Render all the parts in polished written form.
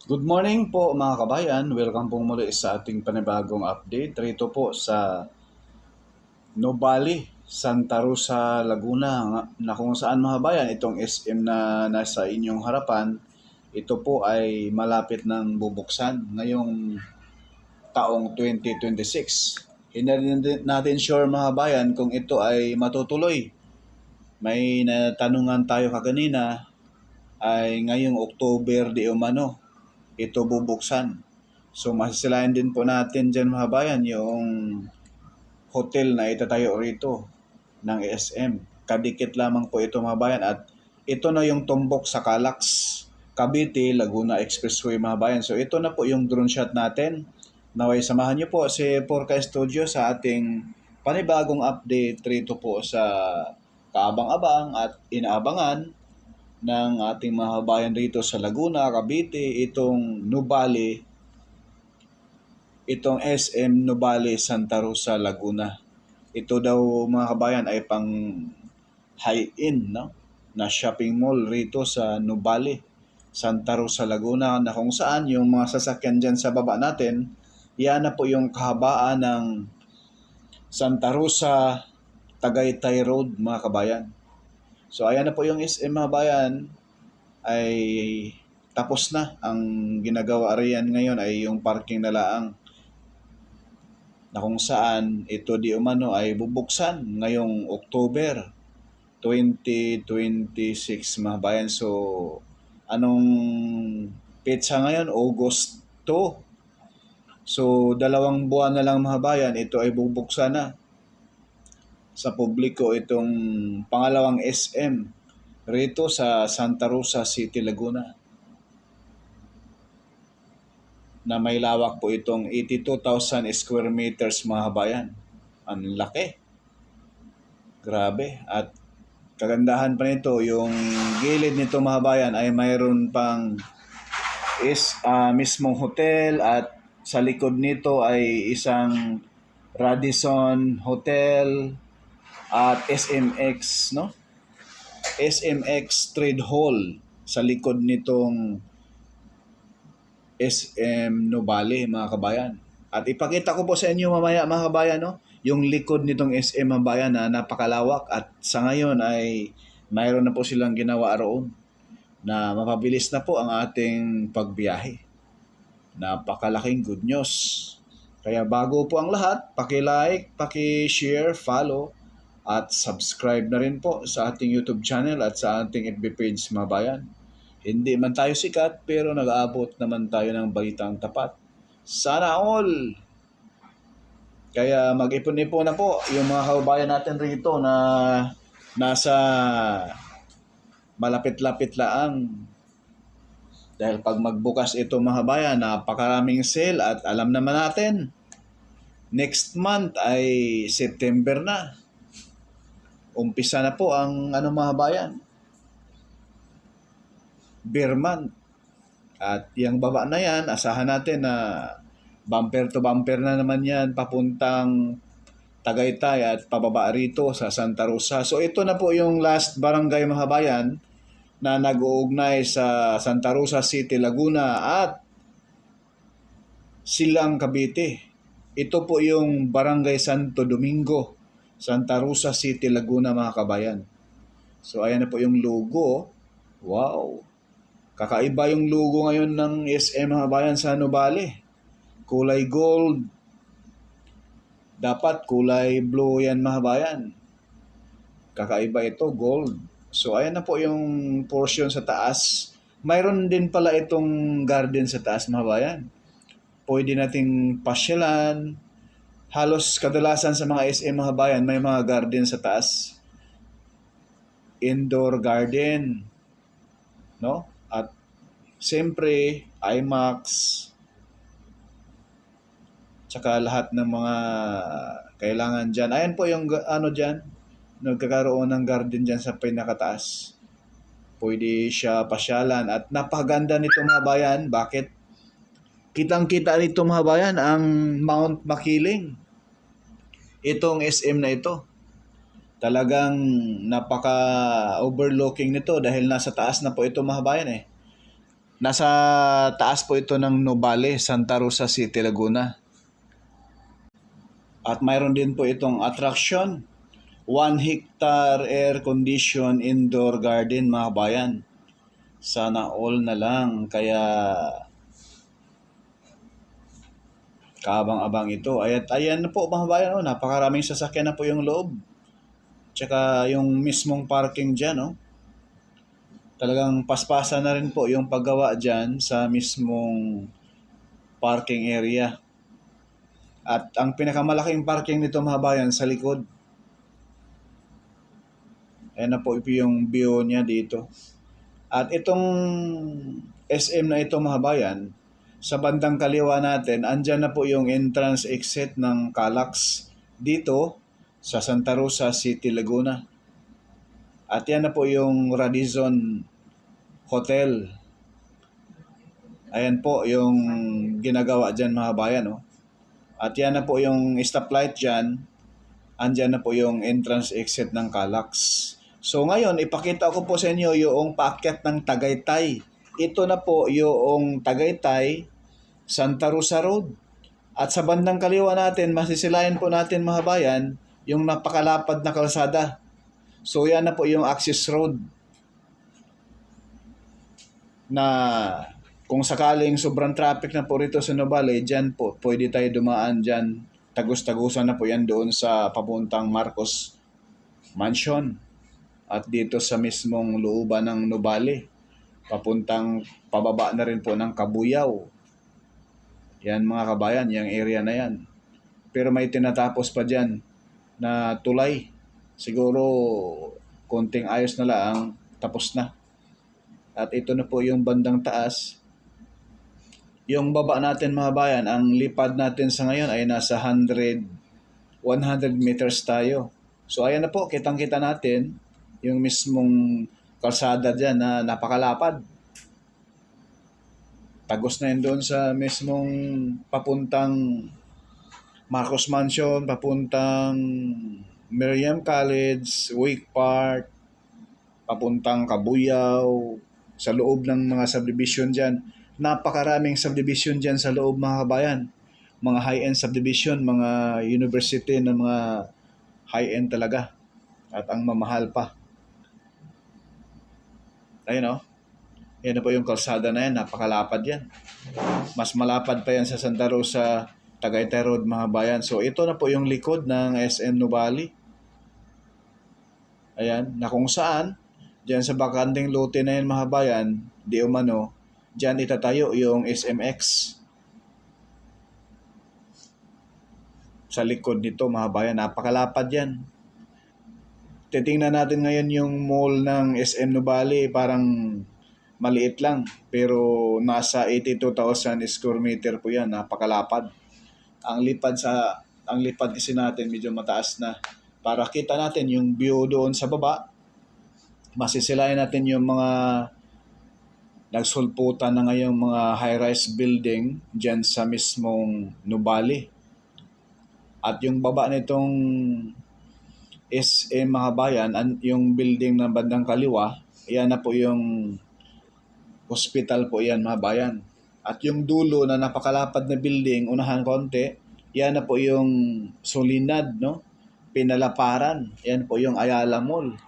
Good morning po mga kabayan. Welcome po muli sa ating panibagong update. Rito po sa Nubali, Santa Rosa, Laguna na kung saan mga kabayan itong SM na nasa inyong harapan, ito po ay malapit ng bubuksan ngayong taong 2026. Hindi natin sure mga kabayan kung ito ay matutuloy. May natanungan tayo kaganina ay ngayong October di umano ito bubuksan. So masisilayan din po natin dyan mga bayan yung hotel na itatayo rito ng SM. Kadikit lamang po ito mga bayan at ito na yung tumbok sa Calax, Cavite, Laguna Expressway mga bayan. So ito na po yung drone shot natin. Naway samahan niyo po si Porca Studio sa ating panibagong update rito po sa kaabang-abang at inaabangan ng ating mga kabayan rito sa Laguna, Cavite, itong Nubali, itong SM Nubali, Santa Rosa, Laguna. Ito daw mga kabayan ay pang high-end na shopping mall rito sa Nubali, Santa Rosa, Laguna na kung saan yung mga sasakyan dyan sa baba natin, yan na po yung kahabaan ng Santa Rosa, Tagaytay Road mga kabayan. So ayan na po yung SM mga bayan ay tapos na. Ang ginagawa riyan ngayon ay yung parking na laang na kung saan ito di umano ay bubuksan ngayong October 2026 mga bayan. So anong petsa ngayon? August 2. So 2 buwan na lang mga bayan, ito ay bubuksan na sa publiko itong pangalawang SM rito sa Santa Rosa City, Laguna na may lawak po itong 82,000 square meters mga bayan. Ang laki. Grabe. At kagandahan pa nito, yung gilid nito mga bayan ay mayroon pang mismong hotel at sa likod nito ay isang Radisson Hotel at SMX, no? SMX Trade Hall sa likod nitong SM Nubali mga kabayan. At ipakita ko po sa inyo mamaya mga kabayan, no? Yung likod nitong SM mga bayan na napakalawak at sa ngayon ay mayroon na po silang ginawa roon na mapabilis na po ang ating pagbiyahe. Napakalaking good news. Kaya bago po ang lahat, paki-like, paki-share, follow, at subscribe na rin po sa ating YouTube channel at sa ating FB page mga bayan. Hindi man tayo sikat pero nag-aabot naman tayo ng balitang tapat. Sana all! Kaya mag-ipon-ipon na po yung mga kababayan natin rito na nasa malapit-lapit laang. Dahil pag magbukas ito mga bayan, napakaraming sale at alam naman natin, next month ay September na. Umpisa na po ang mga bayan, beer month. At yung baba na yan, asahan natin na bumper to bumper na naman yan papuntang Tagaytay at pababa rito sa Santa Rosa. So ito na po yung last barangay mga bayan na nag-uugnay sa Santa Rosa City, Laguna at Silang, Cavite. Ito po yung Barangay Santo Domingo, Santa Rosa City, Laguna mga kabayan. So ayan na po yung logo. Wow! Kakaiba yung logo ngayon ng SM mga bayan sa Nubali. Kulay gold. Dapat kulay blue yan mga bayan. Kakaiba ito, gold. So ayan na po yung portion sa taas. Mayroon din pala itong garden sa taas mga bayan. Pwede nating pasyalan. Halos kadalasan sa mga SM mga bayan may mga garden sa taas. Indoor garden. No? At siyempre, IMAX. Tsaka lahat ng mga kailangan dyan. Ayan po yung dyan. Nagkakaroon ng garden dyan sa pinakataas. Pwede siya pasyalan at napaganda nito mga bayan. Bakit? Kitang-kita nito mga bayan ang Mount Makiling. Itong SM na ito. Talagang napaka-overlooking nito dahil nasa taas na po ito mga bayan eh. Nasa taas po ito ng Nuvali, Santa Rosa City, Laguna. At mayroon din po itong attraction, 1 hectare air-conditioned indoor garden, mga kabayan. Sana all na lang, kaya kaabang-abang ito. At ayan na po, mga kabayan, napakaraming sasakyan na po yung loob. Tsaka yung mismong parking dyan, talagang paspasa na rin po yung paggawa dyan sa mismong parking area. At ang pinakamalaking parking nito, mga bayan, sa likod. Ayan na po yung view niya dito. At itong SM na ito, mga bayan, sa bandang kaliwa natin, andyan na po yung entrance exit ng Calax dito sa Santa Rosa City, Laguna. At yan na po yung Radisson Hotel. Ayan po yung ginagawa dyan, mga bayan. At yan na po yung stoplight dyan. Andyan na po yung entrance exit ng Calax. So ngayon, ipakita ko po sa inyo yung paakyat ng Tagaytay. Ito na po yung Tagaytay, Santa Rosa Road. At sa bandang kaliwa natin, masisilayan po natin, mga bayan, yung napakalapad na kalsada. So yan na po yung access road na kung sakaling sobrang traffic na po rito sa Nuvali, dyan po, pwede tayo dumaan dyan. Tagus-tagusan na po yan doon sa papuntang Marcos Mansion. At dito sa mismong looban ng Nuvali, papuntang pababa na rin po ng Kabuyaw. Yan, mga kabayan, yung area na yan. Pero may tinatapos pa dyan na tulay. Siguro konting ayos na lang, tapos na. At ito na po yung bandang taas. Yung baba natin, mga bayan, ang lipad natin sa ngayon ay nasa 100 meters tayo. So ayan na po, kitang-kita natin yung mismong kalsada dyan na napakalapad. Tagos na yun doon sa mismong papuntang Marcos Mansion, papuntang Miriam College, Wake Park, papuntang Kabuyaw, sa loob ng mga subdivision dyan. Napakaraming subdivision dyan sa loob, mga kabayan. Mga high-end subdivision, mga university na mga high-end talaga. At ang mamahal pa. Ayun yan na po yung kalsada na yan, napakalapad yan. Mas malapad pa yan sa Santa Rosa, Tagaytay Road, mga bayan. So ito na po yung likod ng SM Nuvali. Ayan, na kung saan, dyan sa bakanding lote na yan, mga bayan, di umano, dyan itatayo yung SMX. Sa likod nito, mga bayan, napakalapad yan. Titingnan natin ngayon yung mall ng SM Nuvali, parang maliit lang, pero nasa 82,000 square meter po yan, napakalapad. Ang lipad kasi natin medyo mataas na para kita natin yung view doon sa baba. Masisilayan natin yung mga nagsulputan na ngayong mga high-rise building dyan sa mismong Nuvali. At yung baba nitong SM, mga bayan, yung building na bandang kaliwa, yan na po yung hospital po yan, mga bayan. At yung dulo na napakalapad na building, unahan konti, yan na po yung Solinad, Pinalaparan. Yan po yung Ayala Mall.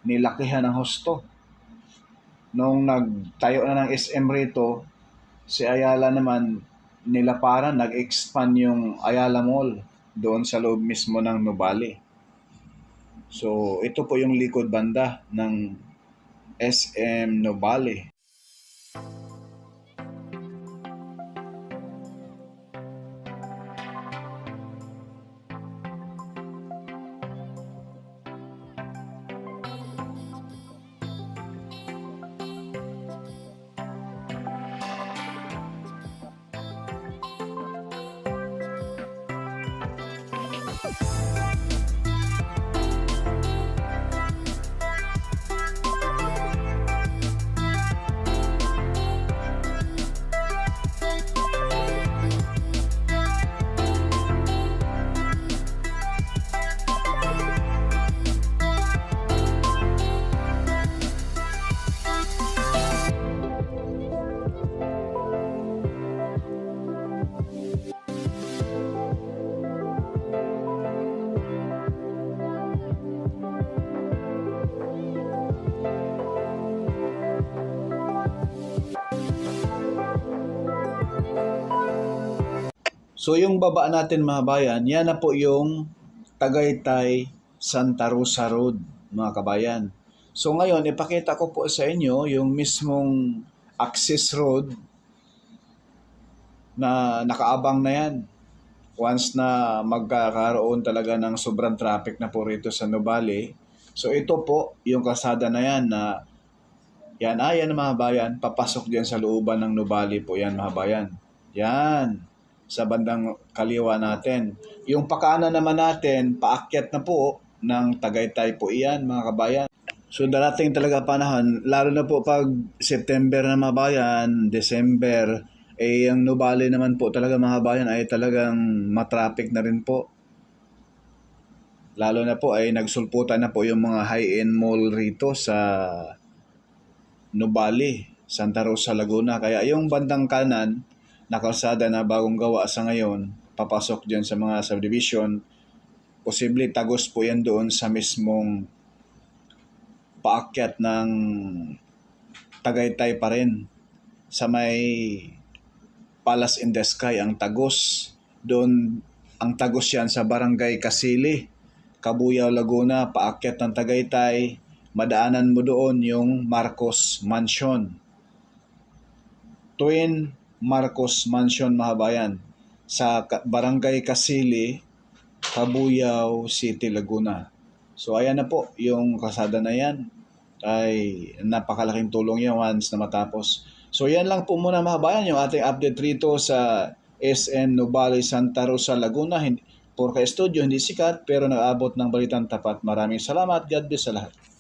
Nilakihan ng husto. Nung nagtayo na ng SM rito, si Ayala naman, nilaparan, nag-expand yung Ayala Mall doon sa loob mismo ng Nuvali. So, ito po yung likod banda ng SM Nuvali. So yung baba natin mga kabayan, yan na po yung Tagaytay Santa Rosa Road mga kabayan. So ngayon, ipakita ko po sa inyo yung mismong access road na nakaabang na yan. Once na magkakaroon talaga ng sobrang traffic na po rito sa Nuvali. So ito po yung kalsada na yan na yan mga bayan, papasok diyan sa looban ng Nuvali po yan mga bayan. Yan, sa bandang kaliwa natin. Yung pakanan naman natin, paakyat na po ng Tagaytay po iyan mga kabayan. So darating talaga panahon, lalo na po pag September na mga bayan, December, ang Nuvali naman po talaga mga bayan ay talagang matraffic na rin po. Lalo na po ay nagsulputan na po yung mga high-end mall rito sa Nuvali, Santa Rosa, Laguna. Kaya yung bandang kanan na kalsada na bagong gawa sa ngayon, papasok dyan sa mga subdivision, posible tagos po yan doon sa mismong paakyat ng Tagaytay pa rin. Sa may Palace in the Sky, ang tagos. Doon, ang tagos yan sa Barangay Kasili, Cabuyao, Laguna, paakyat ng Tagaytay. Madaanan mo doon yung Marcos Mansion. Twin Marcos Mansion mga bayan. Sa Barangay Kasili, Cabuyao City, Laguna. So ayan na po, yung kalsada na yan ay napakalaking tulong yan once na matapos. So yan lang po muna mga bayan yung ating update rito sa SM Nuvali, Santa Rosa, Laguna. Porca Studio, hindi sikat pero nag-abot ng balitang tapat. Maraming salamat. God bless sa lahat.